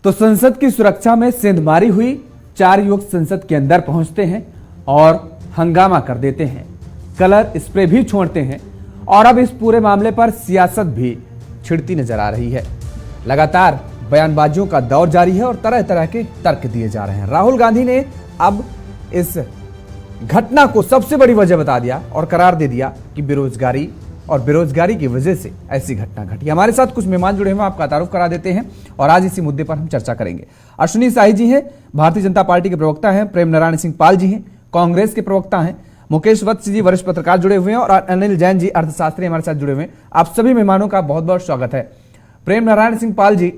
तो संसद की सुरक्षा में सेंधमारी हुई। 4 युवक संसद के अंदर पहुंचते हैं और हंगामा कर देते हैं, कलर स्प्रे भी छोड़ते हैं और अब इस पूरे मामले पर सियासत भी छिड़ती नजर आ रही है। लगातार बयानबाजियों का दौर जारी है और तरह तरह के तर्क दिए जा रहे हैं। राहुल गांधी ने अब इस घटना को सबसे बड़ी वजह बता दिया और करार दे दिया कि बेरोजगारी की वजह से ऐसी घटना घटी। हमारे साथ कुछ मेहमान जुड़े हुए, आपका तारुफ करा देते हैं और आज इसी मुद्दे पर हम चर्चा करेंगे। अश्विनी साही जी हैं, भारतीय जनता पार्टी के प्रवक्ता हैं। प्रेम नारायण सिंह पाल जी हैं, कांग्रेस के प्रवक्ता हैं। मुकेश वत्स जी, वरिष्ठ पत्रकार जुड़े हुए हैं और अनिल जैन जी, अर्थशास्त्री, हमारे साथ जुड़े हुए हैं। आप सभी मेहमानों का बहुत बहुत स्वागत है। प्रेम नारायण सिंह पाल जी,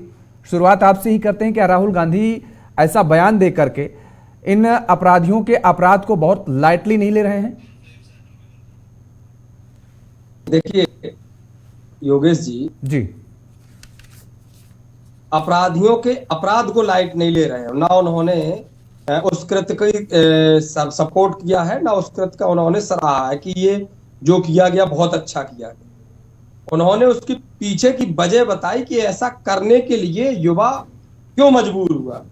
शुरुआत आपसे ही करते हैं। क्या राहुल गांधी ऐसा बयान दे करके इन अपराधियों के अपराध को बहुत लाइटली नहीं ले रहे हैं? देखिए योगेश जी, अपराधियों के अपराध को लाइट नहीं ले रहे हैं। ना उन्होंने उस कृत्य को सपोर्ट किया है, ना उस कृत्य का उन्होंने सराहा है कि ये जो किया गया बहुत अच्छा किया गया। उन्होंने उसकी पीछे की वजह बताई कि ऐसा करने के लिए युवा क्यों मजबूर हुआ।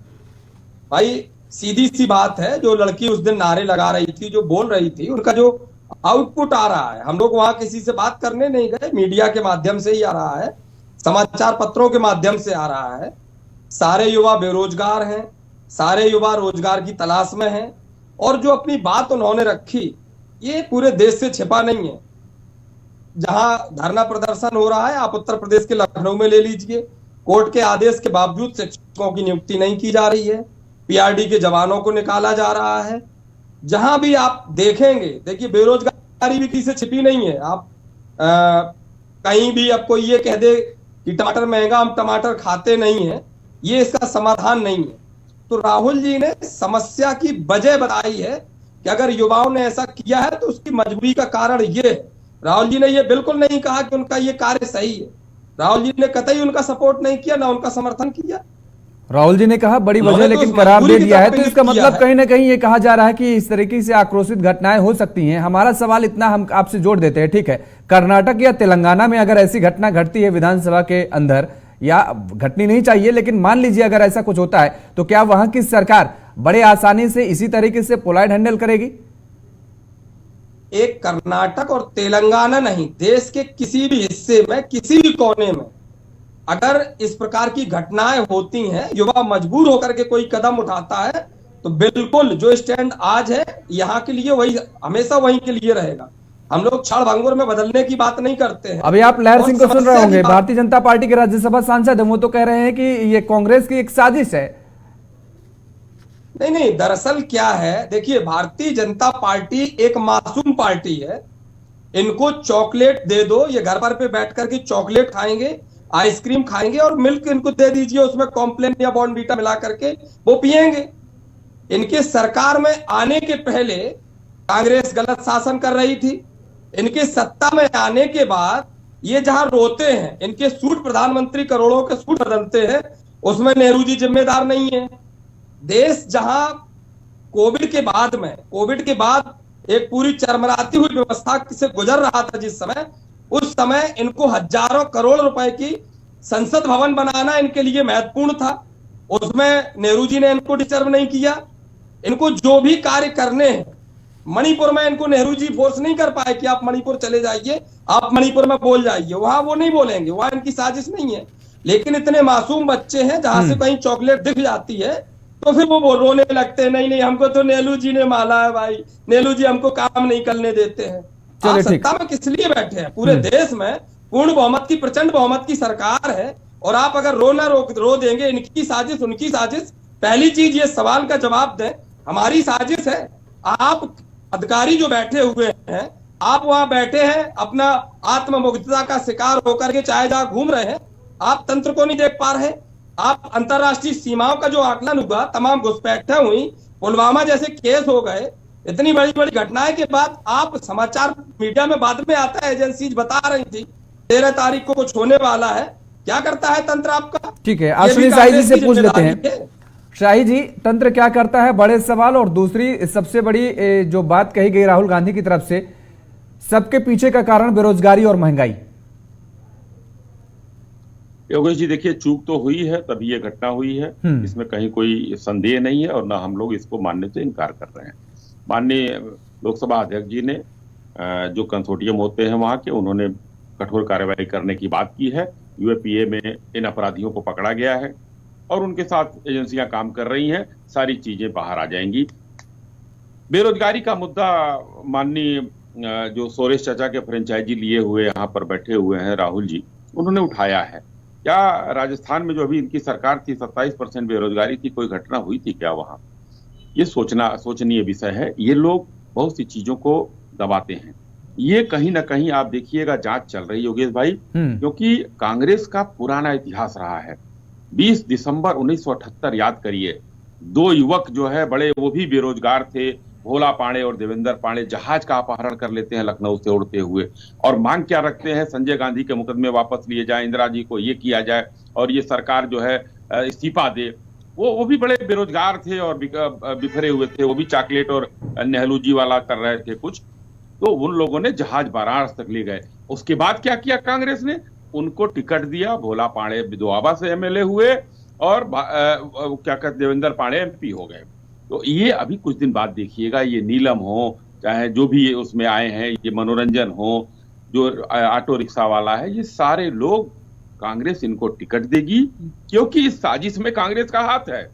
भाई सीधी सी बात है, जो लड़की उस दिन नारे लगा रही थी, जो बोल रही थी, उनका जो आउटपुट आ रहा है, हम लोग वहां किसी से बात करने नहीं गए, मीडिया के माध्यम से ही आ रहा है, समाचार पत्रों के माध्यम से आ रहा है। सारे युवा बेरोजगार हैं, सारे युवा रोजगार की तलाश में हैं और जो अपनी बात उन्होंने रखी, ये पूरे देश से छिपा नहीं है। जहां धरना प्रदर्शन हो रहा है, आप उत्तर प्रदेश के लखनऊ में ले लीजिए, कोर्ट के आदेश के बावजूद शिक्षकों की नियुक्ति नहीं की जा रही है, पीआरडी के जवानों को निकाला जा रहा है। जहां भी आप देखेंगे, देखिए बेरोजगारी भी किसी से छिपी नहीं है। आप कहीं भी आपको ये कह दे कि टमाटर महंगा, हम टमाटर खाते नहीं है, ये इसका समाधान नहीं है। तो राहुल जी ने समस्या की वजह बताई है कि अगर युवाओं ने ऐसा किया है तो उसकी मजबूरी का कारण ये है। राहुल जी ने ये बिल्कुल नहीं कहा कि उनका ये कार्य सही है। राहुल जी ने कतई उनका सपोर्ट नहीं किया, ना उनका समर्थन किया। राहुल जी ने कहा बड़ी वजह, लेकिन करार दे दिया है। तो इसका मतलब कहीं ना कहीं ये कहा जा रहा है कि इस तरीके से आक्रोशित घटनाएं हो सकती हैं। हमारा सवाल इतना हम आपसे जोड़ देते हैं, ठीक है, कर्नाटक या तेलंगाना में अगर ऐसी घटना घटती है विधानसभा के अंदर, या घटनी नहीं चाहिए, लेकिन मान लीजिए अगर ऐसा कुछ होता है, तो क्या वहां की सरकार बड़े आसानी से इसी तरीके से पोलाइट हैंडल करेगी? एक कर्नाटक और तेलंगाना नहीं, देश के किसी भी हिस्से में, किसी भी कोने में अगर इस प्रकार की घटनाएं होती हैं, युवा मजबूर होकर के कोई कदम उठाता है, तो बिल्कुल जो स्टैंड आज है यहाँ के लिए वही हमेशा वहीं के लिए रहेगा। हम लोग क्षण भंगुर में बदलने की बात नहीं करते हैं। अभी आप लहर सिंह को सुन रहे होंगे, भारतीय जनता पार्टी के राज्यसभा सांसद हैं, वो तो कह रहे हैं कि ये कांग्रेस की एक साजिश है। नहीं, दरअसल क्या है, देखिए भारतीय जनता पार्टी एक मासूम पार्टी है। इनको चॉकलेट दे दो, ये घर पर पे बैठ करके चॉकलेट खाएंगे, आइसक्रीम खाएंगे और मिल्क इनको दे दीजिए, उसमें कॉम्प्लेन या बॉर्नवीटा मिला करके वो पिएंगे। इनके सरकार में आने के पहले कांग्रेस गलत शासन कर रही थी। इनके सत्ता में आने के बाद ये जहां रोते हैं, इनके सूट, प्रधानमंत्री करोड़ों के सूट बदलते हैं, उसमें नेहरू जी जिम्मेदार नहीं है। देश जहां कोविड के बाद एक पूरी चरमराती हुई व्यवस्था से गुजर रहा था, जिस समय, उस समय इनको हजारों करोड़ रुपए की संसद भवन बनाना इनके लिए महत्वपूर्ण था। उसमें नेहरू जी ने इनको डिस्टर्ब नहीं किया। इनको जो भी कार्य करने हैं, मणिपुर में इनको नेहरू जी फोर्स नहीं कर पाए कि आप मणिपुर चले जाइए, आप मणिपुर में बोल जाइए, वहां वो नहीं बोलेंगे, वहां इनकी साजिश नहीं है। लेकिन इतने मासूम बच्चे हैं, जहां से कहीं चॉकलेट दिख जाती है तो फिर वो रोने लगते हैं, नहीं हमको तो नेहरू जी ने माला है, भाई नेहरू जी हमको काम नहीं करने देते हैं। आप सत्ता में किस लिए बैठे हैं? पूरे देश में पूर्ण बहुमत की, प्रचंड बहुमत की सरकार है और आप अगर रो देंगे, इनकी साजिश, उनकी साजिश। पहली चीज ये सवाल का जवाब दें, हमारी साजिश है। आप अधिकारी जो बैठे हुए हैं, आप वहां बैठे हैं अपना आत्ममुग्धता का शिकार होकर के, चाहे जहां घूम रहे हैं, आप तंत्र को नहीं देख पा रहे। आप अंतरराष्ट्रीय सीमाओं का जो आकलन हुआ, तमाम घुसपैठें हुई, पुलवामा जैसे केस हो गए, इतनी बड़ी बड़ी घटनाएं के बाद आप समाचार मीडिया में बाद में आता है, एजेंसीज बता रही थी 13 तारीख को कुछ होने वाला है। क्या करता है तंत्र आपका? ठीक है, अश्विनी शाही जी से पूछ लेते हैं। शाही जी, तंत्र क्या करता है, बड़े सवाल। और दूसरी सबसे बड़ी जो बात कही गई राहुल गांधी की तरफ से, सबके पीछे का कारण बेरोजगारी और महंगाई। योगेश जी देखिए, चूक तो हुई है तभी ये घटना हुई है, इसमें कहीं कोई संदेह नहीं है और ना हम लोग इसको मानने से इनकार कर रहे हैं। माननीय लोकसभा अध्यक्ष जी ने जो कंसोर्टियम होते हैं वहां के, उन्होंने कठोर कार्रवाई करने की बात की है। यूएपीए में इन अपराधियों को पकड़ा गया है और उनके साथ एजेंसियां काम कर रही हैं, सारी चीजें बाहर आ जाएंगी। बेरोजगारी का मुद्दा माननीय जो सोरेश चाचा के फ्रेंचाइजी लिए हुए यहाँ पर बैठे हुए हैं राहुल जी, उन्होंने उठाया है। क्या राजस्थान में जो अभी इनकी सरकार थी 27% बेरोजगारी थी, कोई घटना हुई थी क्या वहां? ये सोचनीय विषय है। ये लोग बहुत सी चीजों को दबाते हैं। ये कहीं ना कहीं आप देखिएगा जांच चल रही है योगेश भाई, क्योंकि कांग्रेस का पुराना इतिहास रहा है। 20 दिसंबर 1978 याद करिए, 2 युवक जो है बड़े, वो भी बेरोजगार थे, भोला पांडे और देवेंद्र पांडे, जहाज का अपहरण कर लेते हैं लखनऊ से उड़ते हुए और मांग क्या रखते हैं, संजय गांधी के मुकदमे वापस लिए जाए, इंदिरा जी को ये किया जाए और ये सरकार जो है इस्तीफा दे। वो भी बड़े बेरोजगार थे और बिखरे हुए थे, वो भी चॉकलेट और नेहरू जी वाला कर रहे थे कुछ। तो उन लोगों ने जहाज वाराणसी तक ले गए। उसके बाद क्या किया कांग्रेस ने? उनको टिकट दिया, भोला पांडे बिदवाबा से एमएलए हुए और क्या कहते देवेंद्र पांडे एमपी हो गए। तो ये अभी कुछ दिन बाद देखिएगा, ये नीलम हो, चाहे जो भी उसमें आए हैं, ये मनोरंजन हो, जो ऑटो रिक्शा वाला है, ये सारे लोग कांग्रेस इनको टिकट देगी, क्योंकि इस साजिश में कांग्रेस का हाथ है।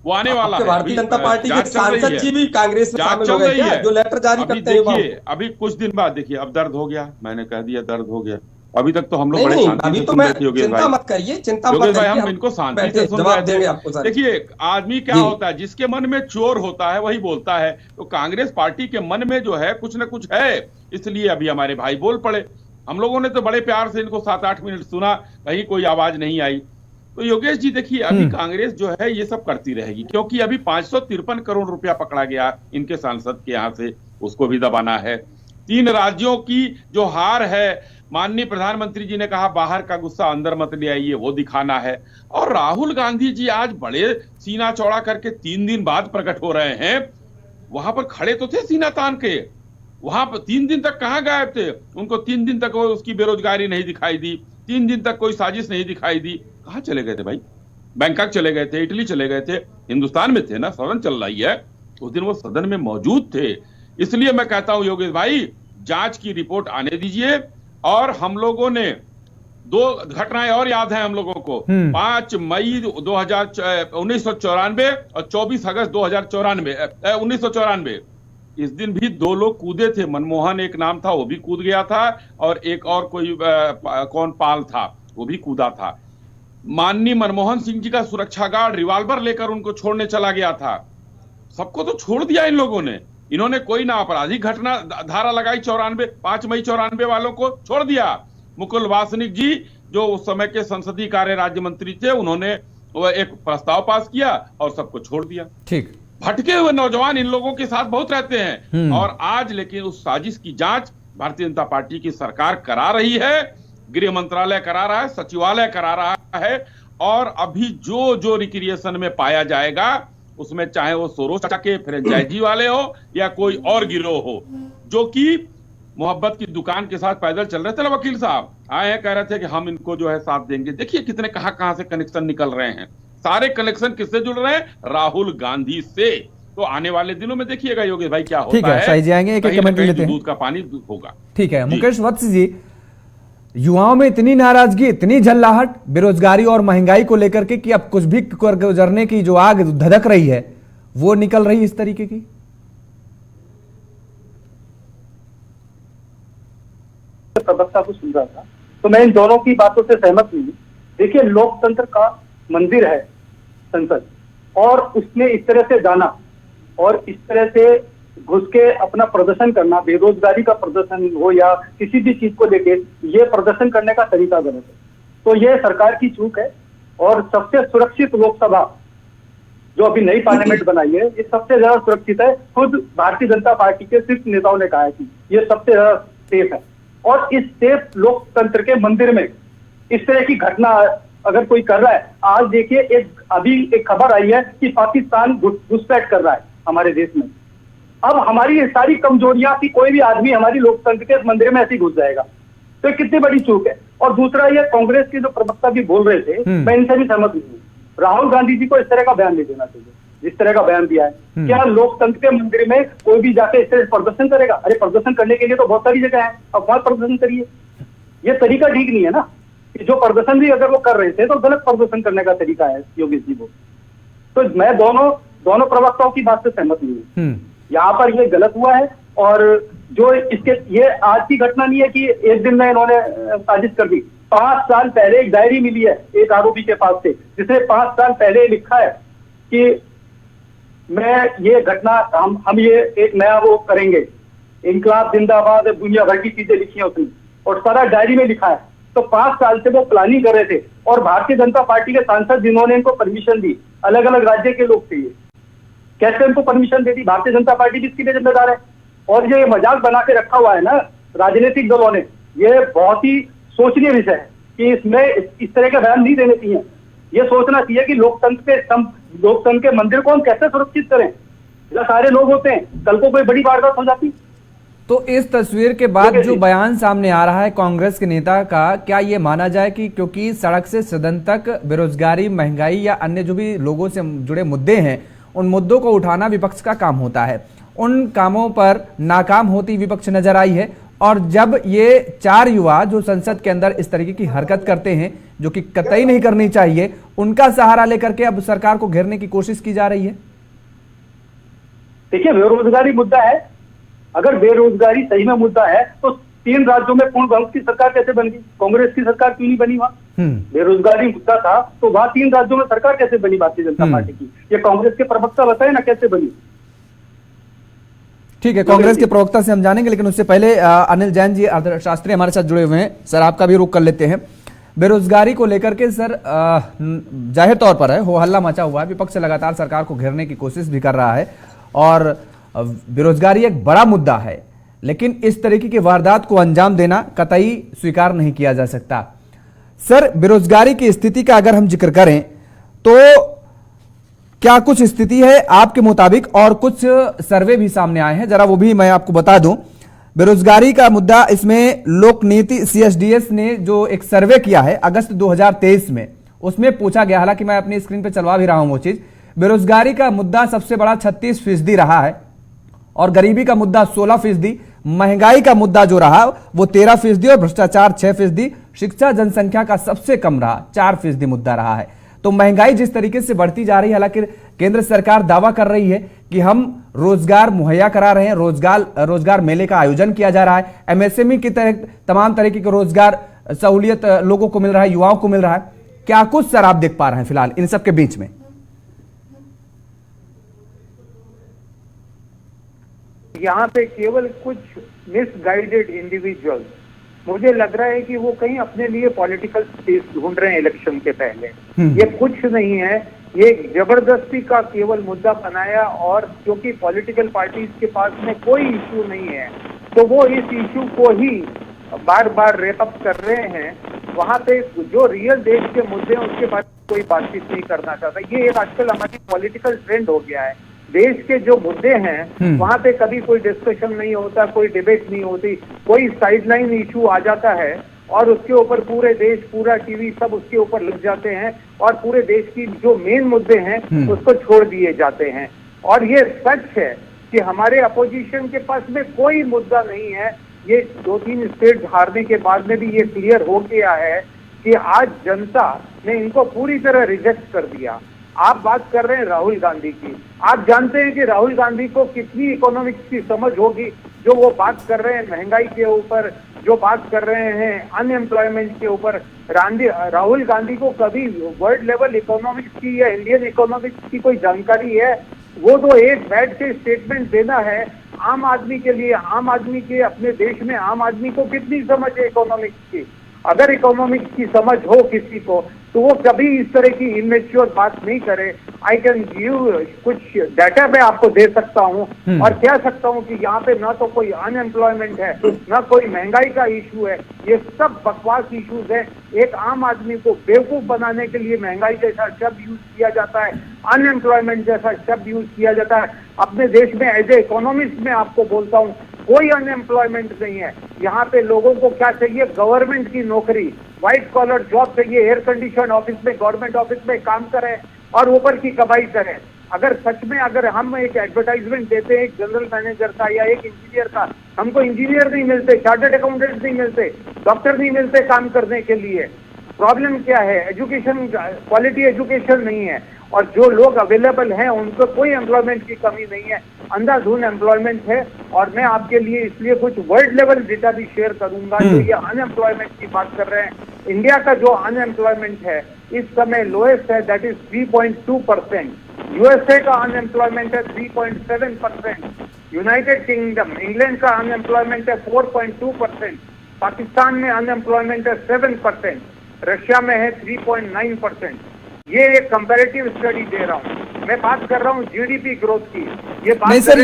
वो आने वाला है। भारतीय जनता पार्टी के सांसद जी भी कांग्रेस में शामिल हो गए हैं, जो लेटर जारी करते हैं। देखिए अभी कुछ दिन बाद देखिए, अब दर्द हो गया, मैंने कह दिया दर्द हो गया। अभी तक तो हम लोग बड़े शांति से सुन रहे थे योगेश भाई। मत करिए, चिंता मत करिए, हम इनको शांति से सुन रहे थे। देखिए आदमी क्या होता है, जिसके मन में चोर होता है वही बोलता है। तो कांग्रेस पार्टी के मन में जो है कुछ न कुछ है, इसलिए अभी हमारे भाई बोल पड़े। हम लोगों ने तो बड़े प्यार से इनको 7-8 मिनट सुना, कहीं कोई आवाज नहीं आई। तो योगेश जी देखिए, अभी कांग्रेस जो है ये सब करती रहेगी, क्योंकि अभी 553 करोड़ रुपया पकड़ा गया इनके सांसद के यहाँ से, उसको भी दबाना है। 3 राज्यों की जो हार है, माननीय प्रधानमंत्री जी ने कहा बाहर का गुस्सा अंदर मत ले आइए, वो दिखाना है। और राहुल गांधी जी आज बड़े सीना चौड़ा करके 3 दिन बाद प्रकट हो रहे हैं। वहां पर खड़े तो थे सीना तान के, वहां पर 3 दिन तक कहां गायब थे? उनको 3 दिन तक उसकी बेरोजगारी नहीं दिखाई दी, 3 दिन तक कोई साजिश नहीं दिखाई दी। कहां चले गए थे भाई? बैंकॉक चले गए थे, इटली चले गए थे, हिंदुस्तान में थे ना, सदन चल रही है, उस दिन वो सदन में मौजूद थे। इसलिए मैं कहता हूं योगेश भाई, जांच की रिपोर्ट आने दीजिए। और हम लोगों ने 2 घटनाएं और याद हैं हम लोगों को, 5 मई 1994 और 24 अगस्त 1994। इस दिन भी 2 लोग कूदे थे, मनमोहन एक नाम था, वो भी कूद गया था, और एक और कोई कौन पाल था, वो भी कूदा था। माननीय मनमोहन सिंह जी का सुरक्षा गार्ड रिवॉल्वर लेकर उनको छोड़ने चला गया था। सबको तो छोड़ दिया इन लोगों ने। इन्होंने कोई ना आपराधिक घटना धारा लगाई 5 मई 94 वालों को छोड़ दिया। मुकुल वासनिक जी जो उस समय के संसदीय कार्य राज्य मंत्री थे, उन्होंने एक प्रस्ताव पास किया और सबको छोड़ दिया। ठीक, भटके हुए नौजवान इन लोगों के साथ बहुत रहते हैं। और आज लेकिन उस साजिश की जांच भारतीय जनता पार्टी की सरकार करा रही है, गृह मंत्रालय करा रहा है, सचिवालय करा रहा है। और अभी जो जो रिक्रिएशन में पाया जाएगा उसमें, चाहे वो सोरोस के फ्रेंचाइजी वाले हो या कोई और गिरोह हो, जो कि मोहब्बत की दुकान के साथ पैदल चल रहे थे ना, वकील साहब आए हैं, कह रहे थे कि हम इनको जो है साथ देंगे। देखिए कितने कहां से कनेक्शन निकल रहे हैं। सारे कनेक्शन किससे जुड़ रहे हैं? राहुल गांधी से। तो आने वाले दिनों में देखिएगा योगेश भाई क्या होता है। शाही जी आएंगे, एक कमेंट लेते हैं। दूध का पानी होगा। ठीक है मुकेश वत्स जी, युवाओं में इतनी नाराजगी, इतनी झल्लाहट बेरोजगारी और महंगाई को लेकर के कि अब कुछ भी गुजरने की जो आग धधक रही है वो निकल रही इस तरीके की। प्रवक्ता को सुन रहा था तो मैं इन दोनों की बातों से सहमत नहीं हूँ। देखिए लोकतंत्र का मंदिर है संसद, और उसमें इस तरह से जाना और इस तरह से घुस के अपना प्रदर्शन करना, बेरोजगारी का प्रदर्शन हो या किसी भी चीज को लेके ये प्रदर्शन करने का तरीका गलत है। तो ये सरकार की चूक है। और सबसे सुरक्षित लोकसभा जो अभी नई पार्लियामेंट बनाई है, ये सबसे ज्यादा सुरक्षित है। खुद भारतीय जनता पार्टी के शीर्ष नेताओं ने कहा है कि ये सबसे ज्यादा सेफ है। और इस सेफ लोकतंत्र के मंदिर में इस तरह की घटना अगर कोई कर रहा है, आज देखिए अभी एक खबर आई है कि पाकिस्तान घुसपैठ कर रहा है हमारे देश में। अब हमारी सारी कमजोरियां कि कोई भी आदमी हमारी लोकतंत्र के मंदिर में ऐसे ही घुस जाएगा, तो कितनी बड़ी चूक है। और दूसरा ये कांग्रेस के जो प्रवक्ता भी बोल रहे थे, मैं इनसे भी सहमत नहीं हूँ। राहुल गांधी जी को इस तरह का बयान नहीं देना चाहिए जिस तरह का बयान दिया है। क्या लोकतंत्र के मंदिर में कोई भी जाके इस तरह प्रदर्शन करेगा? अरे प्रदर्शन करने के लिए तो बहुत सारी जगह है, अब वहां प्रदर्शन करिए। ये तरीका ठीक नहीं है ना, कि जो प्रदर्शन भी अगर वो कर रहे थे तो गलत प्रदर्शन करने का तरीका है योगेश जी वो। तो मैं दोनों प्रवक्ताओं की बात से सहमत नहीं हूँ। यहाँ पर ये गलत हुआ है, और जो इसके ये आज की घटना नहीं है कि एक दिन में इन्होंने साजिश कर दी। 5 साल पहले एक डायरी मिली है एक आरोपी के पास से, जिसने 5 साल पहले लिखा है कि मैं ये घटना हम ये एक नया वो करेंगे, इनकलाब जिंदाबाद, दुनिया भर की चीजें लिखी है उसने, और सारा डायरी में लिखा है। तो 5 साल से वो प्लानिंग कर रहे थे, और भारतीय जनता पार्टी के सांसद जिन्होंने इनको परमिशन दी, अलग अलग राज्य के लोग थे, ये कैसे इनको परमिशन दे दी? भारतीय जनता पार्टी भी इसके लिए जिम्मेदार है। और ये मजाक बना के रखा हुआ है ना राजनीतिक दलों ने, ये बहुत ही सोचनीय विषय है कि इसमें इस तरह के बयान नहीं देने चाहिए। ये सोचना चाहिए कि लोकतंत्र के मंदिर को हम कैसे सुरक्षित करें। जहाँ सारे लोग होते हैं, कल को कोई बड़ी वारदात हो जाती। तो इस तस्वीर के बाद जो बयान सामने आ रहा है कांग्रेस के नेता का, क्या ये माना जाए कि क्योंकि सड़क से सदन तक बेरोजगारी, महंगाई या अन्य जो भी लोगों से जुड़े मुद्दे हैं, उन मुद्दों को उठाना विपक्ष का काम होता है, उन कामों पर नाकाम होती विपक्ष नजर आई है। और जब ये 4 युवा जो संसद के अंदर इस तरीके की हरकत करते हैं जो कि कतई नहीं करनी चाहिए, उनका सहारा लेकर के अब सरकार को घेरने की कोशिश की जा रही है। देखिए, बेरोजगारी मुद्दा है। अगर बेरोजगारी सही में मुद्दा है तो 3 राज्यों में पूर्ण बहुमत की सरकार कैसे बन गई? कांग्रेस की सरकार क्यों नहीं बनी वहां? बेरोजगारी मुद्दा था तो वहां 3 राज्यों में सरकार कैसे बनी भारतीय जनता पार्टी की? ये कांग्रेस के प्रवक्ता बताए ना कैसे बनी। ठीक है, कांग्रेस के प्रवक्ता से हम जानेंगे, लेकिन उससे पहले अनिल जैन जी अर्थशास्त्री हमारे साथ जुड़े हुए हैं। सर, आपका भी रुख कर लेते हैं। बेरोजगारी को लेकर के सर जाहिर तौर पर है हो हल्ला मचा हुआ है, विपक्ष लगातार सरकार को घेरने की कोशिश भी कर रहा है, और बेरोजगारी एक बड़ा मुद्दा है, लेकिन इस तरीके की वारदात को अंजाम देना कतई स्वीकार नहीं किया जा सकता। सर, बेरोजगारी की स्थिति का अगर हम जिक्र करें तो क्या कुछ स्थिति है आपके मुताबिक? और कुछ सर्वे भी सामने आए हैं, जरा वो भी मैं आपको बता दूं। बेरोजगारी का मुद्दा, इसमें लोक नीति CSDS ने जो एक सर्वे किया है अगस्त 2023 में, उसमें पूछा गया, हालांकि मैं अपनी स्क्रीन पर चलवा भी रहा हूं वो चीज। बेरोजगारी का मुद्दा सबसे बड़ा 36% रहा है, और गरीबी का मुद्दा 16%, महंगाई का मुद्दा जो रहा वो 13%, और भ्रष्टाचार 6%, शिक्षा जनसंख्या का सबसे कम रहा 4% मुद्दा रहा है। तो महंगाई जिस तरीके से बढ़ती जा रही है, हालांकि केंद्र सरकार दावा कर रही है कि हम रोजगार मुहैया करा रहे हैं, रोजगार मेले का आयोजन किया जा रहा है, MSME की तरह तमाम तरीके के रोजगार सहूलियत लोगों को मिल रहा है, युवाओं को मिल रहा है। क्या कुछ सर आप देख पा रहे हैं फिलहाल इन सब के बीच में? यहाँ पे केवल कुछ मिसगाइडेड इंडिविजुअल्स, मुझे लग रहा है कि वो कहीं अपने लिए पॉलिटिकल स्पेस ढूंढ रहे हैं इलेक्शन के पहले। ये कुछ नहीं है, ये जबरदस्ती का केवल मुद्दा बनाया, और क्योंकि पॉलिटिकल पार्टीज के पास में कोई इशू नहीं है तो वो इस इशू को ही बार बार रेप अप कर रहे हैं। वहां पे जो रियल देश के मुद्दे हैं उसके बारे में कोई बातचीत नहीं करना चाहता। ये एक आजकल हमारी पॉलिटिकल ट्रेंड हो गया है। देश के जो मुद्दे हैं वहां पे कभी कोई डिस्कशन नहीं होता, कोई डिबेट नहीं होती, कोई साइडलाइन इशू आ जाता है और उसके ऊपर पूरे देश, पूरा टीवी सब उसके ऊपर लग जाते हैं, और पूरे देश की जो मेन मुद्दे हैं उसको छोड़ दिए जाते हैं। और ये सच है कि हमारे अपोजिशन के पास में कोई मुद्दा नहीं है। ये 2-3 स्टेट हारने के बाद में भी ये क्लियर हो गया है कि आज जनता ने इनको पूरी तरह रिजेक्ट कर दिया। आप बात कर रहे हैं राहुल गांधी की, आप जानते हैं कि राहुल गांधी को कितनी इकोनॉमिक्स की समझ होगी, जो वो बात कर रहे हैं महंगाई के ऊपर, जो बात कर रहे हैं अनएम्प्लॉयमेंट के ऊपर। राहुल गांधी को कभी वर्ल्ड लेवल इकोनॉमिक्स की या इंडियन इकोनॉमिक्स की कोई जानकारी है? वो तो एक बैठ के स्टेटमेंट देना है आम आदमी के लिए। आम आदमी के अपने देश में आम आदमी को कितनी समझ है इकोनॉमिक्स की? अगर इकोनॉमिक्स की समझ हो किसी को तो वो कभी इस तरह की इमेच्योर बात नहीं करे। आई कैन गिव कुछ डाटा मैं आपको दे सकता हूँ और कह सकता हूँ कि यहाँ पे ना तो कोई अनएम्प्लॉयमेंट है, ना कोई महंगाई का इशू है। ये सब बकवास इश्यूज है। एक आम आदमी को बेवकूफ बनाने के लिए महंगाई जैसा शब्द यूज किया जाता है, अनएम्प्लॉयमेंट जैसा शब्द यूज किया जाता है। अपने देश में एज ए इकोनॉमिस्ट में आपको बोलता हूँ, कोई अनएम्प्लॉयमेंट नहीं है। यहाँ पे लोगों को क्या चाहिए? गवर्नमेंट की नौकरी, व्हाइट कॉलर जॉब चाहिए, एयर कंडीशन ऑफिस में, गवर्नमेंट ऑफिस में काम करें और ऊपर की कमाई करें। अगर सच में अगर हम एक एडवर्टाइजमेंट देते हैं एक जनरल मैनेजर का या एक इंजीनियर का, हमको इंजीनियर नहीं मिलते, चार्टर्ड अकाउंटेंट नहीं मिलते, डॉक्टर नहीं मिलते काम करने के लिए। प्रॉब्लम क्या है? एजुकेशन, क्वालिटी एजुकेशन नहीं है। और जो लोग अवेलेबल हैं उनको कोई एम्प्लॉयमेंट की कमी नहीं है, अंधाधुंध एम्प्लॉयमेंट है। और मैं आपके लिए इसलिए कुछ वर्ल्ड लेवल डेटा भी शेयर करूंगा जो ये अनएम्प्लॉयमेंट की बात कर रहे हैं। इंडिया का जो अनएम्प्लॉयमेंट है इस समय लोएस्ट है, दैट इज 3.2%। यूएसए का अनएम्प्लॉयमेंट है 3.7%। यूनाइटेड किंगडम, इंग्लैंड का अनएम्प्लॉयमेंट है 4.2%। पाकिस्तान में अनएम्प्लॉयमेंट है 7%। रशिया में है 3.9%। ये एक कंपैरेटिव स्टडी दे रहा हूँ। मैं बात कर रहा हूँ जीडीपी ग्रोथ की। ये बात नहीं सर,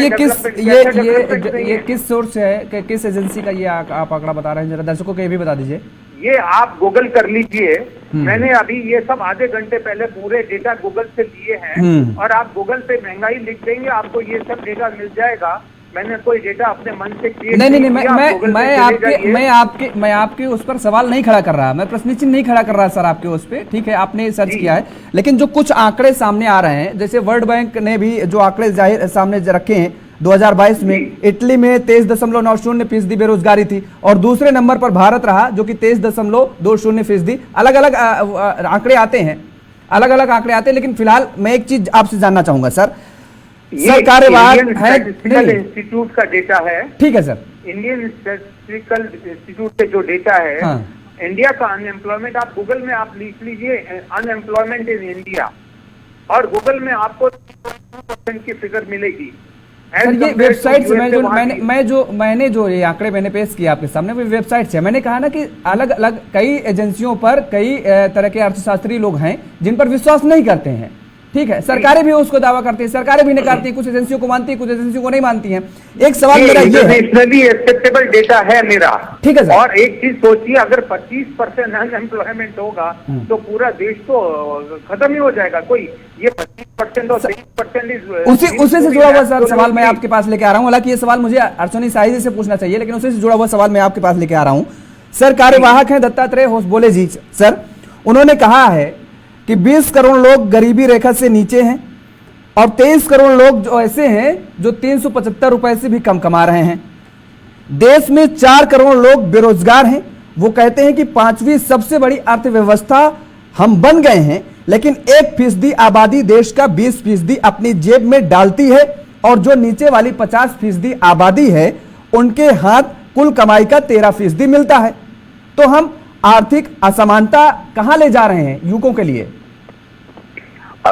ये किस सोर्स है, किस एजेंसी का ये आप आंकड़ा बता रहे हैं? जरा दर्शकों को ये भी बता दीजिए। ये आप गूगल कर लीजिए। मैंने अभी ये सब आधे घंटे पहले पूरे डेटा गूगल से लिए हैं और आप गूगल पे महंगाई लिख देंगे, आपको ये सब डेटा मिल जाएगा। मैंने कोई डेटा अपने मन से क्रिएट नहीं, मैं आपके उस पर सवाल नहीं खड़ा कर रहा, मैं प्रश्न चिन्ह नहीं खड़ा कर रहा सर आपके उस पे। ठीक है, आपने सर्च किया है, लेकिन जो कुछ आंकड़े सामने आ रहे हैं, जैसे वर्ल्ड बैंक ने भी जो आंकड़े जाहिर सामने रखे हैं 2022 में इटली में 23.90% बेरोजगारी थी और दूसरे नंबर पर भारत रहा जो कि 23.20%। अलग अलग आंकड़े आते हैं, लेकिन फिलहाल मैं एक चीज आपसे जानना चाहूंगा सर, कार्यवाहक इंस्टीट्यूट का डेटा है। ठीक है सर, इंडियन स्टैटिस्टिकल इंस्टीट्यूट से जो डेटा है, इंडिया का अनएम्प्लॉयमेंट आप गूगल में आप लिख लीजिए अनएम्प्लॉयमेंट इन इंडिया और गूगल में आपको 2% की फिगर मिलेगी। सर ये वेबसाइट से मैंने जो ये आंकड़े मैंने पेश किया आपके सामने, वो वेबसाइट से मैंने कहा ना कि अलग अलग कई एजेंसियों पर कई तरह के अर्थशास्त्री लोग हैं जिन पर विश्वास नहीं करते हैं। ठीक है, सरकारें भी उसको दावा करती है, सरकारें भी नकारती है, कुछ एजेंसियों को मानती है, कुछ एजेंसियों को नहीं मानती हैं। एक सवाल मेरा ये है, नेशनली एक्सेप्टेबल डेटा है मेरा। ठीक है सर। और एक चीज सोचिए, अगर 25% अनएम्प्लॉयमेंट होगा तो पूरा देश तो खत्म ही हो जाएगा। कोई ये 25% और 23% उसी से जुड़ा हुआ सर सवाल मैं आपके पास लेके आ रहा हूँ। हालांकि ये सवाल मुझे अर्चनी साहिदी से पूछना चाहिए, लेकिन उसी से जुड़ा हुआ सवाल मैं आपके पास लेके आ रहा हूँ। सर कार्यवाहक हैं दत्तात्रेय होसबोले जी सर, उन्होंने कहा है कि 20 करोड़ लोग गरीबी रेखा से नीचे हैं और 23 करोड़ लोग जो ऐसे हैं जो 375 रुपए से भी कम कमा रहे हैं। देश में 4 करोड़ लोग बेरोजगार हैं। वो कहते हैं कि 5वीं सबसे बड़ी अर्थव्यवस्था हम बन गए हैं, लेकिन 1% आबादी देश का 20% अपनी जेब में डालती है और जो नीचे वाली 50% आबादी है उनके हाथ कुल कमाई का 13% मिलता है। तो हम आर्थिक असमानता कहां ले जा रहे हैं युवकों के लिए?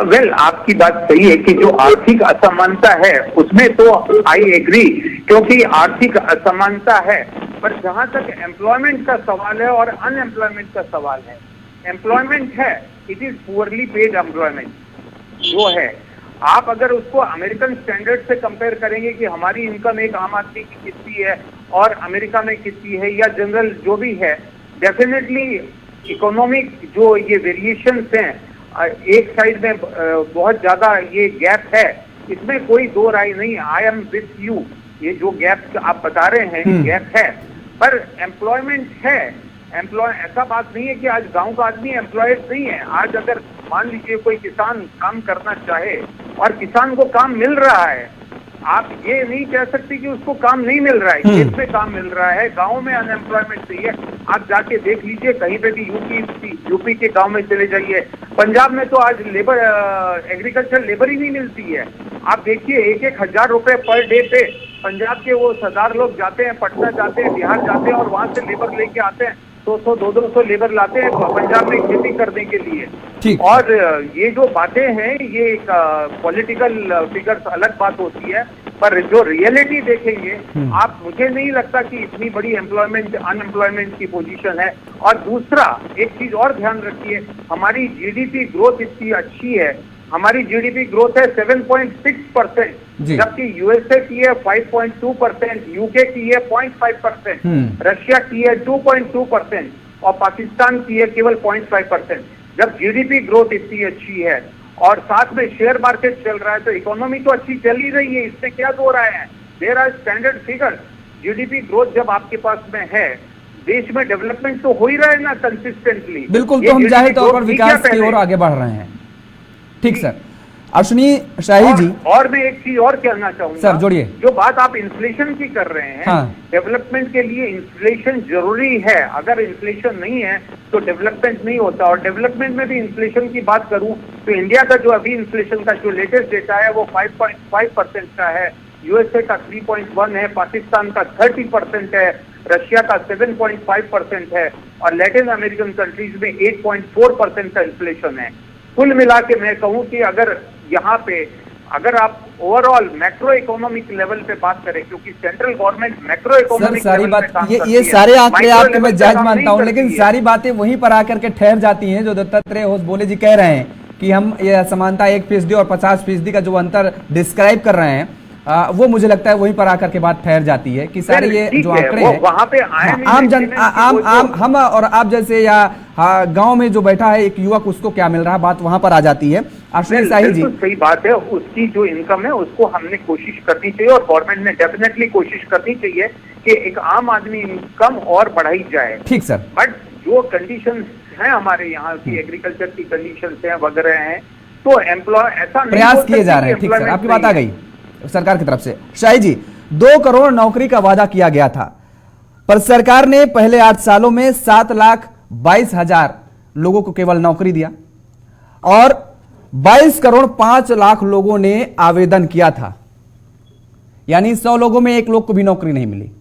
वेल, आपकी बात सही है कि जो आर्थिक असमानता है उसमें तो आई एग्री, क्योंकि आर्थिक असमानता है। पर जहां तक एम्प्लॉयमेंट का सवाल है और अनएम्प्लॉयमेंट का सवाल है, एम्प्लॉयमेंट है, it is poorly paid employment जो है। आप अगर उसको अमेरिकन स्टैंडर्ड से कंपेयर करेंगे कि हमारी इनकम एक आम आदमी की कितनी है और अमेरिका में कितनी है या जनरल जो भी है, डेफिनेटली इकोनॉमिक जो ये वेरिएशंस हैं, एक साइड में बहुत ज्यादा ये गैप है, इसमें कोई दो राय नहीं। आई एम विथ यू, ये जो गैप आप बता रहे हैं गैप है, पर एम्प्लॉयमेंट है। ऐसा बात नहीं है कि आज गांव का आदमी एम्प्लॉयड नहीं है। आज अगर मान लीजिए कोई किसान काम करना चाहे और किसान को काम मिल रहा है, आप ये नहीं कह सकते कि उसको काम नहीं मिल रहा है। खेत में काम मिल रहा है, गांव में अनएम्प्लॉयमेंट नहीं है। आप जाके देख लीजिए कहीं पे भी, यूपी के गांव में चले जाइए, पंजाब में तो आज लेबर, एग्रीकल्चर लेबर ही नहीं मिलती है। आप देखिए 1,000 रुपए पर डे पे पंजाब के वो सरदार लोग जाते हैं, पटना जाते हैं, बिहार जाते हैं और वहां से लेबर लेके आते हैं, 200-200 लेबर लाते हैं पंजाब में खेती करने के लिए। और ये जो बातें हैं ये पॉलिटिकल फिगर्स अलग बात होती है, पर जो रियलिटी देखेंगे आप, मुझे नहीं लगता कि इतनी बड़ी अनएम्प्लॉयमेंट की पोजीशन है। और दूसरा एक चीज और ध्यान रखिए, हमारी जीडीपी ग्रोथ इतनी अच्छी है, हमारी जीडीपी ग्रोथ है 7.6%, जी। जबकि यूएसए की है 5.2%, यूके की है 0.5%, रशिया की है 2.2% और पाकिस्तान की है केवल 0.5%। जब जीडीपी ग्रोथ इतनी अच्छी है और साथ में शेयर मार्केट चल रहा है तो इकोनॉमी तो अच्छी चल ही रही है, इसमें क्या दो राय है। There are standard figure. GDP growth जब आपके पास में है, देश में डेवलपमेंट तो हो ही रहा है ना कंसिस्टेंटली। बिल्कुल, तो हम जाहिर तौर पर विकास की ओर आगे बढ़ रहे हैं। ठीक सर। अश्विनी शाही जी, और मैं एक चीज और कहना चाहूंगा सर, जोड़िए। जो बात आप इन्फ्लेशन की कर रहे हैं, हाँ। डेवलपमेंट के लिए इन्फ्लेशन जरूरी है। अगर इन्फ्लेशन नहीं है तो डेवलपमेंट नहीं होता। और डेवलपमेंट में भी इन्फ्लेशन की बात करूं तो इंडिया का जो अभी इन्फ्लेशन का जो लेटेस्ट डेटा है वो 5.5% का है, यूएसए का 3.1 है, पाकिस्तान का 30% है, रशिया का 7.5% है और लैटिन अमेरिकन कंट्रीज में 8.4% का इन्फ्लेशन है। कुल मिला के मैं कहूं कि अगर यहाँ पे अगर आप ओवरऑल मैक्रो इकोनॉमिक लेवल पे बात करें, क्योंकि सेंट्रल गवर्नमेंट मैक्रो इकोनॉमिक सारी लेवल बात पे काम करती ये है, सारे आंकड़े माइक्रो आपके मैं लेवल पे जायज काम मानता नहीं हूं, लेकिन करती है। सारी बातें वहीं पर आकर के ठहर जाती हैं जो दत्तात्रेय होसबोले जी कह रहे हैं कि हम ये असमानता 1% और 50% का जो अंतर डिस्क्राइब कर रहे हैं, वो मुझे लगता है वहीं पर आकर के बात ठहर जाती है कि सारे ये ठीक जो है, आंकड़े वो हैं, वहाँ पे आम जन आम हम और आप जैसे या गांव में जो बैठा है एक युवक, उसको क्या मिल रहा है, बात वहां पर आ जाती है। अश्विनी शाही जी, सही बात है, उसकी जो इनकम है उसको हमने कोशिश करनी चाहिए और गवर्नमेंट ने डेफिनेटली कोशिश करनी चाहिए कि एक आम आदमी इनकम और बढ़ाई जाए। ठीक सर। बट जो कंडीशंस हैं हमारे यहाँ की, एग्रीकल्चर की कंडीशंस हैं वगैरह हैं, तो एम्प्लॉय ऐसा नहीं प्रयास हो किए सकता जा रहे हैं। कि ठीक सर, आपकी बात आ employment गई सरकार की तरफ से। शाही जी, 2 करोड़ नौकरी का वादा किया गया था, पर सरकार ने पहले 8 सालों में 7,22,000 लोगों को केवल नौकरी दिया और 22 करोड़ 5 लाख लोगों ने आवेदन किया था, यानी 100 लोगों में 1 लोग को भी नौकरी नहीं मिली।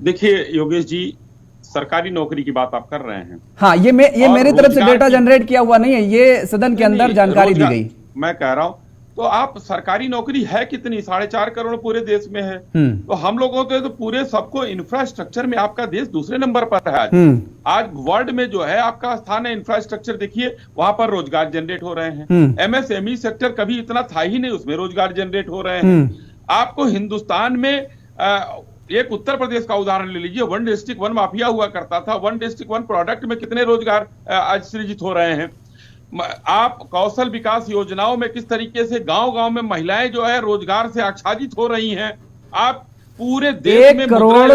देखिए योगेश जी, सरकारी नौकरी की बात आप कर रहे हैं। हाँ, ये मेरी तरफ से डेटा जनरेट किया हुआ नहीं है, ये सदन के अंदर जानकारी दी गई। मैं कह रहा हूं, तो आप सरकारी नौकरी है कितनी, 4.5 करोड़ पूरे देश में है। तो हम लोगों के तो पूरे सबको इंफ्रास्ट्रक्चर में आपका देश दूसरे नंबर पर है। आज वर्ल्ड में जो है आपका स्थान है इंफ्रास्ट्रक्चर, देखिए वहां पर रोजगार जनरेट हो रहे हैं। एमएसएमई सेक्टर कभी इतना था ही नहीं, उसमें रोजगार जनरेट हो रहे हैं। आपको हिंदुस्तान में एक उत्तर प्रदेश का उदाहरण ले लीजिए, 1 डिस्ट्रिक्ट 1 माफिया हुआ करता था, 1 डिस्ट्रिक्ट 1 प्रोडक्ट में कितने रोजगार आज सृजित हो रहे हैं। आप कौशल विकास योजनाओं में किस तरीके से गांव-गांव में महिलाएं जो है रोजगार से आच्छादित हो रही हैं। आप पूरे देश में 1 करोड़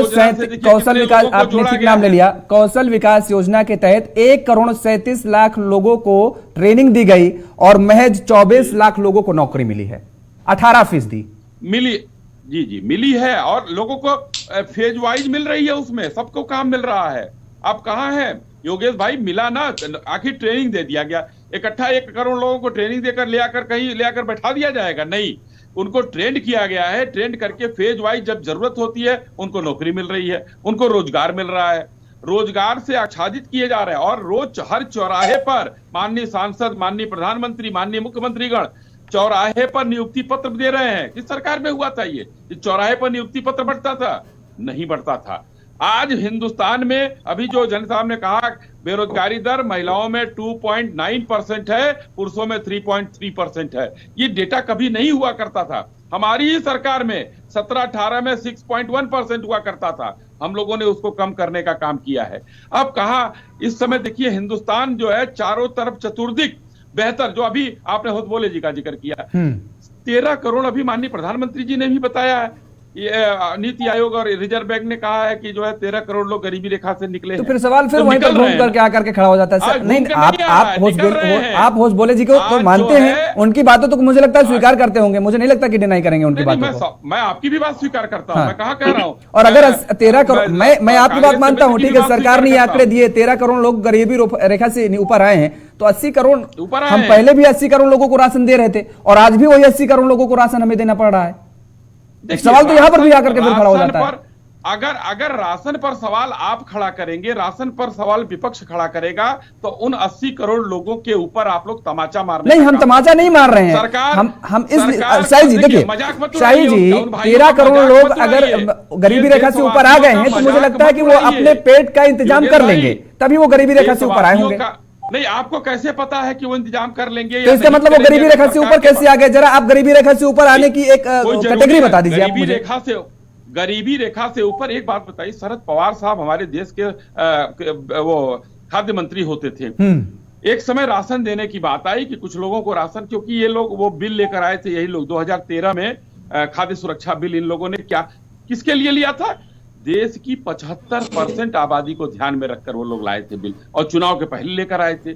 कौशल विकास, आपने ठीक नाम ले लिया, कौशल विकास योजना के तहत 1 करोड़ 37 लाख लोगों को ट्रेनिंग दी गई और महज 24 लाख लोगों को नौकरी मिली है, 18% मिली। जी मिली है, और लोगों को फेज वाइज मिल रही है, उसमें सबको काम मिल रहा है। आप कहाँ हैं योगेश भाई, मिला ना, आखिर ट्रेनिंग दे दिया गया। इकट्ठा 1 करोड़ लोगों को ट्रेनिंग देकर ले आकर कहीं ले आकर बैठा दिया जाएगा? नहीं, उनको ट्रेंड किया गया है, ट्रेंड करके फेज वाइज जब जरूरत होती है उनको नौकरी मिल रही है, उनको रोजगार मिल रहा है, रोजगार से आच्छादित किए जा रहे हैं। और रोज हर चौराहे पर माननीय सांसद, माननीय प्रधानमंत्री, माननीय मुख्यमंत्रीगण चौराहे पर नियुक्ति पत्र दे रहे हैं। किस सरकार में हुआ था ये चौराहे पर नियुक्ति पत्र बढ़ता था? नहीं बढ़ता था। आज हिंदुस्तान में अभी जो जन साहब ने कहा बेरोजगारी दर महिलाओं में 2.9% है, पुरुषों में 3.3% है। ये डेटा कभी नहीं हुआ करता था। हमारी ही सरकार में 17-18 में 6.1% हुआ करता था। हम लोगों ने उसको कम करने का काम किया है। अब कहा इस समय देखिए हिंदुस्तान जो है चारों तरफ चतुर्दिक बेहतर, जो अभी आपने होसबोले जी का जिक्र किया, 13 करोड़ अभी माननीय प्रधानमंत्री जी ने भी बताया है। ये नीति आयोग और रिजर्व बैंक ने कहा है कि जो है 13 करोड़ लोग गरीबी रेखा से निकले तो फिर सवाल फिर वहीं पर घूम करके आकर के खड़ा हो जाता है। सर नहीं, आप होसबोले जी को तो मानते हैं, उनकी बातों तो मुझे लगता है स्वीकार करते होंगे, मुझे नहीं लगता कि डिनाई करेंगे उनकी बातों को। मैं आपकी भी बात स्वीकार करता हूं, मैं कहा कह रहा हूं। और अगर 13 करोड़, मैं आपकी बात मानता हूं, ठीक है, सरकार ने ये आंकड़े दिए, 13 करोड़ लोग गरीबी रेखा से ऊपर आए हैं, तो 80 करोड़ हम पहले भी 80 करोड़ लोगों को राशन दे रहे थे और आज भी वही 80 करोड़ लोगों को राशन हमें देना पड़ रहा है। सवाल तो यहां पर भी आकर के फिर खड़ा हो जाता है। अगर राशन पर सवाल आप खड़ा करेंगे, राशन पर सवाल विपक्ष खड़ा करेगा, तो उन 80 करोड़ लोगों के ऊपर आप लोग तमाचा मार नहीं, हम तमाचा नहीं मार रहे हैं। सरकार हम इस शाही जी देखिए, शाही जी 13 करोड़ लोग अगर गरीबी रेखा से ऊपर आ गए हैं तो मुझे लगता है कि वो अपने पेट का इंतजाम कर लेंगे, तभी वो गरीबी रेखा से ऊपर आए होंगे। नहीं, आपको कैसे पता है कि वो इंतजाम कर लेंगे? तो इसका मतलब वो गरीबी रेखा से ऊपर कैसे आ गए? जरा आप गरीबी रेखा से ऊपर आने की एक कैटेगरी बता दीजिए आप मुझे। गरीबी रेखा से ऊपर एक बात बताइए, शरद पवार साहब हमारे देश के वो खाद्य मंत्री होते थे। एक समय राशन देने की बात आई कि कुछ लोगों को राशन, क्योंकि ये लोग वो बिल लेकर आए थे, यही लोग 2013 में खाद्य सुरक्षा बिल इन लोगों ने किसके लिए लिया था? देश की 75% आबादी को ध्यान में रखकर वो लोग लाए थे बिल, और चुनाव के पहले लेकर आए थे।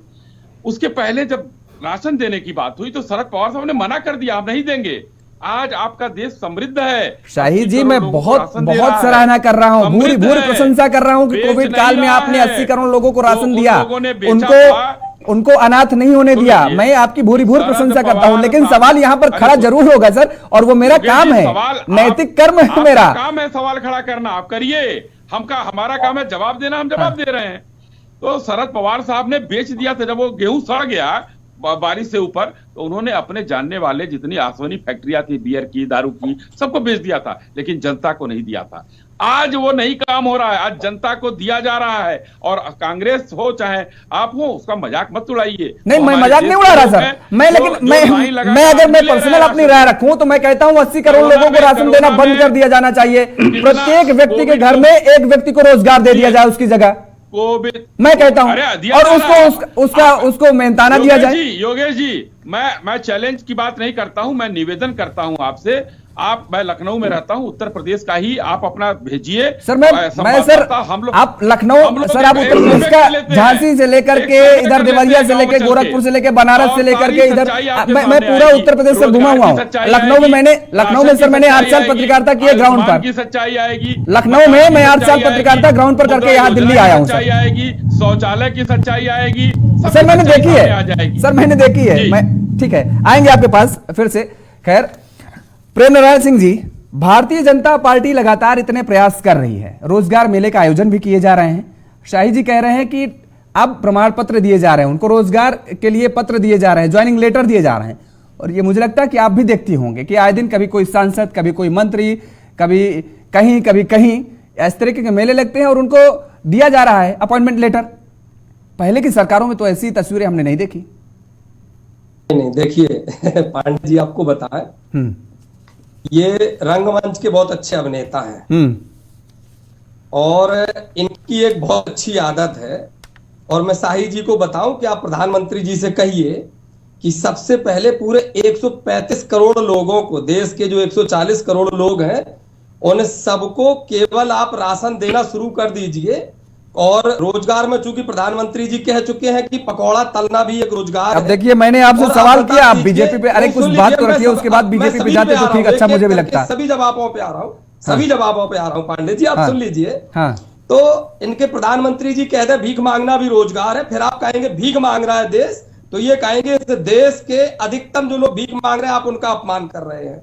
उसके पहले जब राशन देने की बात हुई तो शरद पवार साहब ने मना कर दिया, हम नहीं देंगे। आज आपका देश समृद्ध है। शाही जी, मैं बहुत सराहना कर रहा हूं, भूरी प्रशंसा कर रहा हूं कि कोविड काल में आपने 80 करोड़ लोगों को राशन दिया, उनको अनाथ नहीं होने दिया। मैं आपकी भूरी प्रशंसा करता हूं, लेकिन सवाल यहां पर खड़ा जरूर होगा सर, और वो मेरा काम है, नैतिक कर्म है मेरा। काम है सवाल खड़ा करना, आप करिए। हमारा काम है जवाब देना, हम जवाब दे रहे हैं। तो शरद पवार साहब ने बेच दिया था, जब वो गेहूं सड़ गया बारिश से ऊपर, तो उन्होंने अपने जानने वाले जितनी आसवानी फैक्ट्रियां थी, बियर की, दारू की, सबको बेच दिया था, लेकिन जनता को नहीं दिया था। आज वो नहीं काम हो रहा है, आज जनता को दिया जा रहा है। और कांग्रेस हो चाहे आप हो, उसका मजाक मत उड़ाइए। नहीं, मैं मजाक नहीं उड़ा रहा सर, मैं लेकिन मैं अगर मैं पर्सनल अपनी राय रखूं तो मैं कहता हूं 80 करोड़ लोगों को राशन देना बंद कर दिया जाना चाहिए। प्रत्येक व्यक्ति के घर में एक व्यक्ति को रोजगार दे दिया जाए उसकी जगह, मैं कहता हूं, और उसको मेहनताना दिया जाए। योगेश जी, मैं चैलेंज की बात नहीं करता हूं, मैं निवेदन करता हूं आपसे। मैं लखनऊ में रहता हूं, उत्तर प्रदेश का ही आप अपना भेजिए। सर मैं सर, आप लखनऊ सर, आप उत्तर प्रदेश का झांसी से लेकर के इधर देवरिया से लेकर गोरखपुर से लेकर बनारस से लेकर के इधर, मैं पूरा उत्तर प्रदेश से घुमा हुआ हूँ। लखनऊ में सर मैंने 8 साल पत्रकारिता की है ग्राउंड पर, की सच्चाई आएगी। लखनऊ में मैं 8 साल पत्रकारिता ग्राउंड पर करके यहाँ दिल्ली आया हूँ। आएगी, शौचालय की सच्चाई आएगी, सर मैंने देखी है, सर मैंने देखी है। मैं ठीक है, आएंगे आपके पास फिर से। खैर, प्रेम नारायण सिंह जी, भारतीय जनता पार्टी लगातार इतने प्रयास कर रही है, रोजगार मेले का आयोजन भी किए जा रहे हैं। शाही जी कह रहे हैं कि अब प्रमाण पत्र दिए जा रहे हैं, उनको रोजगार के लिए पत्र दिए जा रहे हैं, ज्वाइनिंग लेटर दिए जा रहे हैं। और ये मुझे लगता है कि आप भी देखती होंगे कि आए दिन कभी कोई सांसद, कभी कोई मंत्री, कभी कहीं इस तरीके के मेले लगते हैं और उनको दिया जा रहा है अपॉइंटमेंट लेटर। पहले की सरकारों में तो ऐसी तस्वीरें हमने नहीं देखी। नहीं देखिए पांडे जी, आपको बताएं, ये रंगमंच के बहुत अच्छे अभिनेता हैं और इनकी एक बहुत अच्छी आदत है। और मैं शाही जी को बताऊं कि आप प्रधानमंत्री जी से कहिए कि सबसे पहले पूरे 135 करोड़ लोगों को, देश के जो 140 करोड़ लोग हैं, उन सबको केवल आप राशन देना शुरू कर दीजिए। और रोजगार में चूंकि प्रधानमंत्री जी कह चुके हैं कि पकौड़ा तलना भी एक रोजगार है। अब देखिए, मैंने आपसे सवाल किया, आप बीजेपी पे, अरे कुछ बात तो रखिए, उसके बाद बीजेपी पे जाते तो ठीक, अच्छा मुझे भी लगता है। सभी जवाबों पे आ रहा हूँ, पांडे जी आप सुन लीजिए। तो इनके प्रधानमंत्री जी कह दे भीख मांगना भी रोजगार है, फिर आप कहेंगे भीख मांग रहा है देश, तो ये कहेंगे देश के अधिकतम जो लोग भीख मांग रहे हैं आप उनका अपमान कर रहे हैं।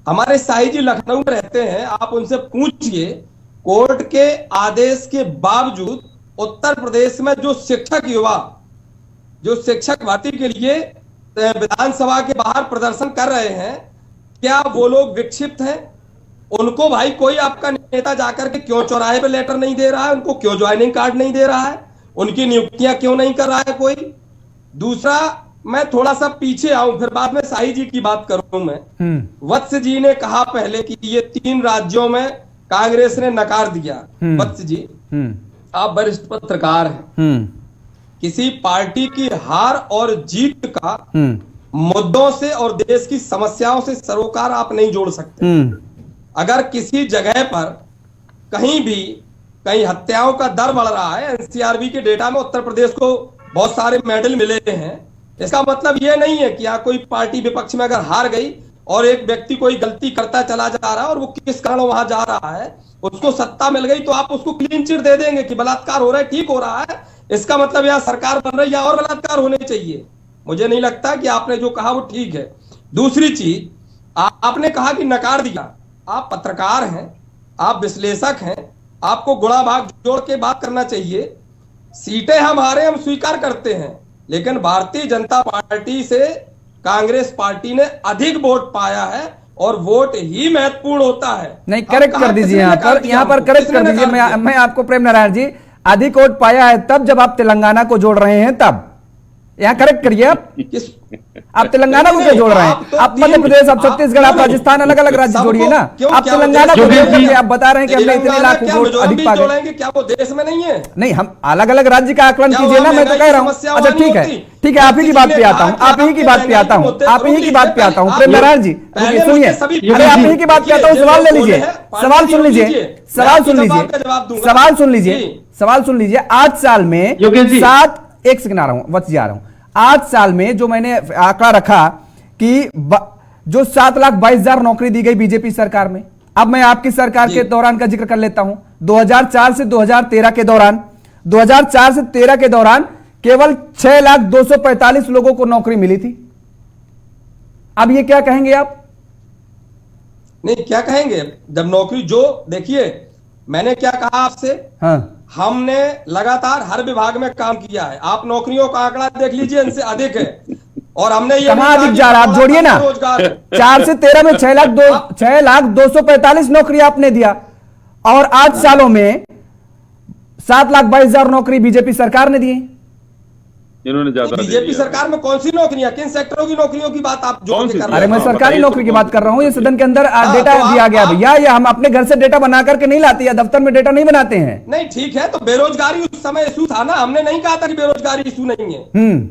हमारे शाही जी लखनऊ में रहते हैं, आप उनसे पूछिए, कोर्ट के आदेश के बावजूद उत्तर प्रदेश में जो शिक्षक भर्ती के लिए विधानसभा के बाहर प्रदर्शन कर रहे हैं, क्या वो लोग विक्षिप्त हैं? उनको भाई कोई आपका नेता जाकर के क्यों चौराहे पे लेटर नहीं दे रहा है? उनको क्यों ज्वाइनिंग कार्ड नहीं दे रहा है? उनकी नियुक्तियां क्यों नहीं कर रहा है कोई? दूसरा, मैं थोड़ा सा पीछे आऊं, फिर बाद में शाही जी की बात करूं। मैं वत्स जी ने कहा पहले कि ये 3 राज्यों में कांग्रेस ने नकार दिया। वत्स जी, आप वरिष्ठ पत्रकार हैं, किसी पार्टी की हार और जीत का मुद्दों से और देश की समस्याओं से सरोकार आप नहीं जोड़ सकते। अगर किसी जगह पर कहीं हत्याओं का दर बढ़ रहा है, एनसीआरबी के डेटा में उत्तर प्रदेश को बहुत सारे मेडल मिले हैं, इसका मतलब यह नहीं है कि यहाँ कोई पार्टी विपक्ष में अगर हार गई और एक व्यक्ति कोई गलती करता चला जा रहा है और वो किस कारण वहां जा रहा है, उसको सत्ता मिल गई तो आप उसको क्लीन चिट दे देंगे कि बलात्कार हो रहा है, ठीक हो रहा है, इसका मतलब यहाँ सरकार बन रही है और बलात्कार होने चाहिए। मुझे नहीं लगता कि आपने जो कहा वो ठीक है। दूसरी चीज, आपने कहा कि नकार दिया। आप पत्रकार हैं, आप विश्लेषक हैं, आपको गुणा भाग जोड़ के बात करना चाहिए। सीटें हम हारे, हम स्वीकार करते हैं, लेकिन भारतीय जनता पार्टी से कांग्रेस पार्टी ने अधिक वोट पाया है और वोट ही महत्वपूर्ण होता है। नहीं, करेक्ट कर दीजिए, यहाँ पर करेक्ट कर दीजिए। मैं आपको प्रेम नारायण जी अधिक वोट पाया है तब जब आप तेलंगाना को जोड़ रहे हैं, तब यहां करेक्ट करिए आप तेलंगाना को क्यों जोड़ रहे हैं? आप मध्य प्रदेश, आप छत्तीसगढ़, आप राजस्थान, अलग अलग राज्य जोड़िए ना। आप तेलंगाना को जोड़ करके आप बता रहे हैं कि हमने इतने लाख वोट अधिक पा गए। क्या वो देश में नहीं है? नहीं, हम अलग अलग राज्य का आकलन कीजिए ना, मैं तो कह रहा हूँ। अच्छा ठीक है, ठीक है, आप ही की बात पे आता हूँ, आप ही की बात पे आता हूँ, आप ही की बात पे आता हूँ। प्रेम नारायण जी सुनिए, अरे आप ही की बात पे आता हूँ, सवाल ले लीजिए, सवाल सुन लीजिए, सवाल सुन लीजिए, सवाल सुन लीजिए, सवाल सुन लीजिए। 8 साल में 1 सेकंड आ रहा हूं, वक्त जा रहा हूं। 8 साल में जो मैंने आंकड़ा रखा कि जो 7,22,000 नौकरी दी गई बीजेपी सरकार में। अब मैं आपकी सरकार के दौरान का जिक्र कर लेता हूं। 2004 से 2013 के दौरान, 2004 से 13 के दौरान केवल 6,245 लोगों को नौकरी मिली थी। अब ये क्या कहेंगे आप? नहीं, क्या कहेंगे जब नौकरी, जो देखिए मैंने क्या कहा आपसे, हाँ, हमने लगातार हर विभाग में काम किया है। आप नौकरियों का आंकड़ा देख लीजिए, इनसे अधिक है। और हमने ये कहां अधिक जा रहा, आप जोड़िए ना। 4 से 13 में 6,245 नौकरी आपने दिया, और 8 सालों में 7,22,000 नौकरी बीजेपी सरकार ने दी। इन्होंने ज्यादा बीजेपी सरकार में कौन सी नौकरियां, किन सेक्टरों की नौकरियों की बात आप जोड़ के कर रहे हैं? अरे मैं सरकारी नौकरी की बात कर रहा हूं। ये सदन के अंदर डेटा दिया गया भैया, ये हम अपने घर से डेटा बना करके नहीं लाते, या दफ्तर में डेटा नहीं बनाते हैं। नहीं ठीक है, तो बेरोजगारी उस समय इशू था ना, हमने नहीं कहा था कि बेरोजगारी इशू नहीं है।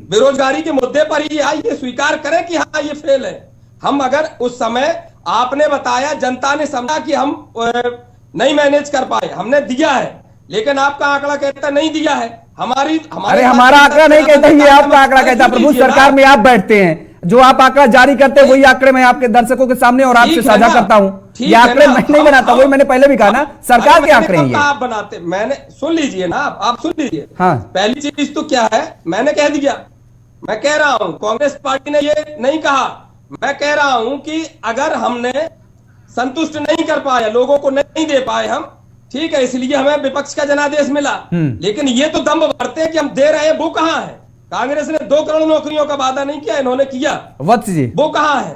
बेरोजगारी के मुद्दे पर ही आइए स्वीकार करें कि हाँ ये फेल है। हम अगर उस समय आपने बताया, जनता ने समझा कि हम नहीं मैनेज कर पाए, हमने दिया है, लेकिन आपका आंकड़ा कहता नहीं दिया है। अरे हमारा आंकड़ा नहीं कहता, ये आपका आंकड़ा कहता। प्रभु, सरकार में आप बैठते हैं, जो आप आंकड़ा जारी करते हैं वही आंकड़े मैं आपके दर्शकों के सामने और आपसे साझा करता हूं। ये आंकड़े मैं नहीं बनाता, वही मैंने पहले भी कहा ना, सरकार के आंकड़े हैं। आप बनाते, मैंने सुन लीजिए ना, आप सुन लीजिए। हाँ, पहली चीज तो क्या है, मैंने कह दिया, मैं कह रहा हूं कांग्रेस पार्टी ने ये नहीं कहा। मैं कह रहा हूं कि अगर हमने संतुष्ट नहीं कर पाए, लोगों को नहीं दे पाए हम, ठीक है, इसलिए हमें विपक्ष का जनादेश मिला। लेकिन ये तो दम भरते हैं कि हम दे रहे हैं, वो कहां है? कांग्रेस ने 2 करोड़ नौकरियों का वादा नहीं किया, इन्होंने किया। वत्स जी वो कहां है?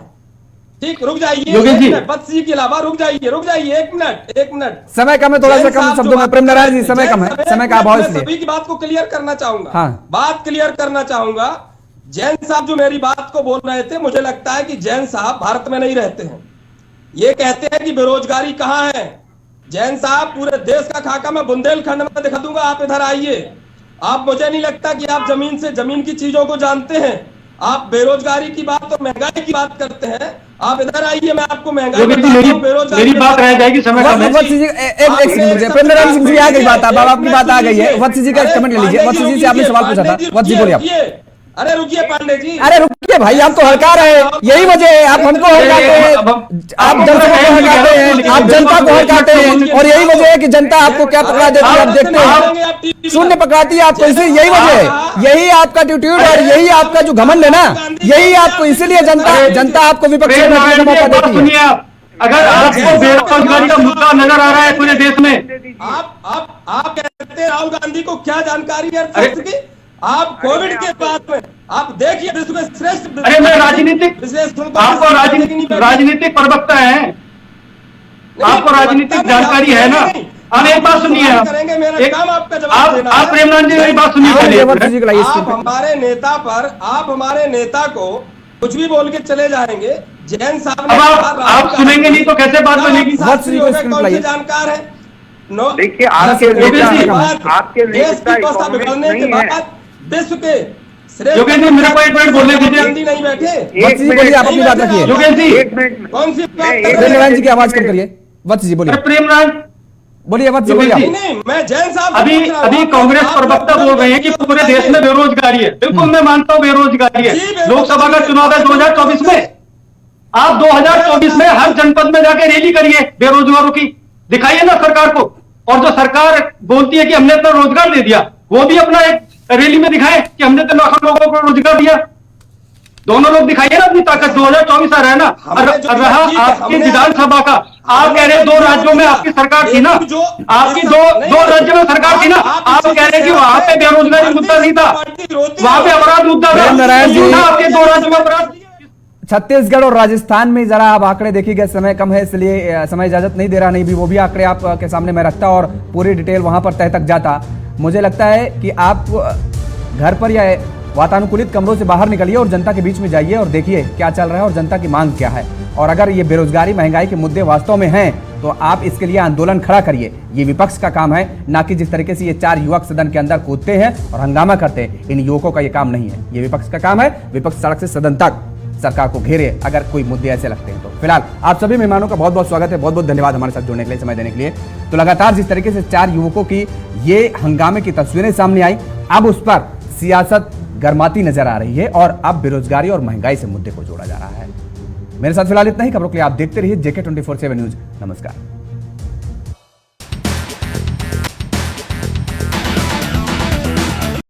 ठीक, रुक जाइए, वत्स जी के अलावा रुक जाइए 1 मिनट। समय कम है, थोड़ा सा कम शब्दों में। प्रेम नारायण जी, समय कम है, समय का अभाव, इसलिए सभी की बात को क्लियर करना चाहूंगा। हाँ, बात क्लियर करना चाहूंगा। जैन साहब जो मेरी बात को बोल रहे थे, मुझे लगता है कि जैन साहब भारत में नहीं रहते हैं। ये कहते हैं कि बेरोजगारी कहां है। जैन साहब, पूरे देश का खाका मैं बुंदेलखंड में दिखा दूंगा, आप इधर आइए। आप, मुझे नहीं लगता कि आप जमीन से जमीन की चीजों को जानते हैं। आप बेरोजगारी की बात और महंगाई की बात करते हैं। आप इधर आइए, मैं आपको महंगाई बेरोजगारी, मेरी बात रह जाएगी, समय प्रेम नारायण सिंह जी आ गई बात, अब आपकी बात आ गई है। वत्स जी का कमेंट ले लीजिए। वत्स जी से आपने सवाल पूछा था, वत्स जी बोलिए आप। अरे रुकिए पांडे जी, अरे रुकिए भाई, आप तो हड़का रहे हैं, यही वजह है, आप हमको हड़काते हैं, आप जनता को हड़काते हैं, आप जनता को हड़काते हैं, और यही वजह है कि जनता आपको क्या पकड़ा देती है, आप देखते हैं, शून्य पकड़ाती है आपको। इसी यही वजह है, यही आपका एटीट्यूड और यही आपका जो घमंड है ना, यही आपको, इसीलिए जनता आपको विपक्ष में बैठने का मौका देती है। अगर आपको बेरोजगारी का मुद्दा नजर आ रहा है पूरे देश में, आप कहते हैं राहुल गांधी को क्या जानकारी है की? आप कोविड के बाद में आप देखिए विश्व में श्रेष्ठ, अरे मैं राजनीतिक, आपको राजनीतिक प्रवक्ता है, आपको राजनीतिक जानकारी है ना। आप एक बात सुनिए, आप प्रेम नारायण जी मेरी बात सुनिए। आप हमारे नेता को कुछ भी बोल के चले जाएंगे। जैन साहब ने, आप सुनेंगे नहीं तो कैसे बात बनेगी? कौन से जानकार है? देखिए, आपके देश की व्यवस्था बिगड़ने के बाद विश्व के योगेश जी, मेरे को 1 मिनट बोलने दीजिए। नहीं बैठे, बोलिए, आप अपनी बात रखिए। योगेश जी, कौन सी बात? प्रेम नारायण जी की आवाज कम करिए। वत्स जी बोलिए। प्रेम नारायण बोलिए, वत्स जी बोलिए। नहीं, मैं जैन साहब अभी कांग्रेस प्रवक्ता बोल रहे हैं कि पूरे देश में बेरोजगारी है। बिल्कुल मैं मानता हूँ बेरोजगारी है। लोकसभा का चुनाव है 2024 में, आप 2024 में हर जनपद में जाके रैली करिए बेरोजगारों की, दिखाइए ना सरकार को। और जो सरकार बोलती है कि हमने इतना रोजगार दे दिया, वो भी अपना एक रैली में दिखाए कि हमने तो लाखों लोगों को रोजगार दिया। दोनों लोग दिखाइए ना अपनी ताकत। 2024 आ रहा है ना। रहा आपकी विधानसभा का, आप कह रहे 2 राज्यों में आपकी सरकार थी ना, आपकी दो राज्यों में सरकार थी ना। आप कह रहे कि वहां पे बेरोजगारी मुद्दा नहीं था, वहां पे अपराध मुद्दा था। नारायण जी, आपके 2 राज्यों में अपराध। छत्तीसगढ़ और राजस्थान में जरा आप आंकड़े देखिएगा, समय कम है इसलिए समय इजाजत नहीं दे रहा, नहीं भी वो भी आंकड़े आपके सामने मैं रखता और पूरी डिटेल वहां पर तह तक जाता। मुझे लगता है कि आप घर पर या वातानुकूलित कमरों से बाहर निकलिए और जनता के बीच में जाइए और देखिए क्या चल रहा है और जनता की मांग क्या है। और अगर ये बेरोजगारी महंगाई के मुद्दे वास्तव में हैं तो आप इसके लिए आंदोलन खड़ा करिए। ये विपक्ष का काम है, ना कि जिस तरीके से ये 4 युवक सदन के अंदर कूदते हैं और हंगामा करते हैं। इन युवकों का ये काम नहीं है, ये विपक्ष का काम है। विपक्ष सड़क से सदन तक सरकार को घेरे अगर कोई मुद्दे ऐसे लगते हैं तो। फिलहाल आप सभी मेहमानों का बहुत बहुत स्वागत है, बहुत बहुत धन्यवाद हमारे साथ जुड़ने के लिए, समय देने के लिए। तो लगातार जिस तरीके से 4 युवकों की ये हंगामे की तस्वीरें सामने आई, अब उस पर सियासत गर्माती नजर आ रही है और अब बेरोजगारी और महंगाई से मुद्दे को जोड़ा जा रहा है। मेरे साथ फिलहाल इतना ही। खबरों के लिए आप देखते रहिए JK 24/7 न्यूज। नमस्कार।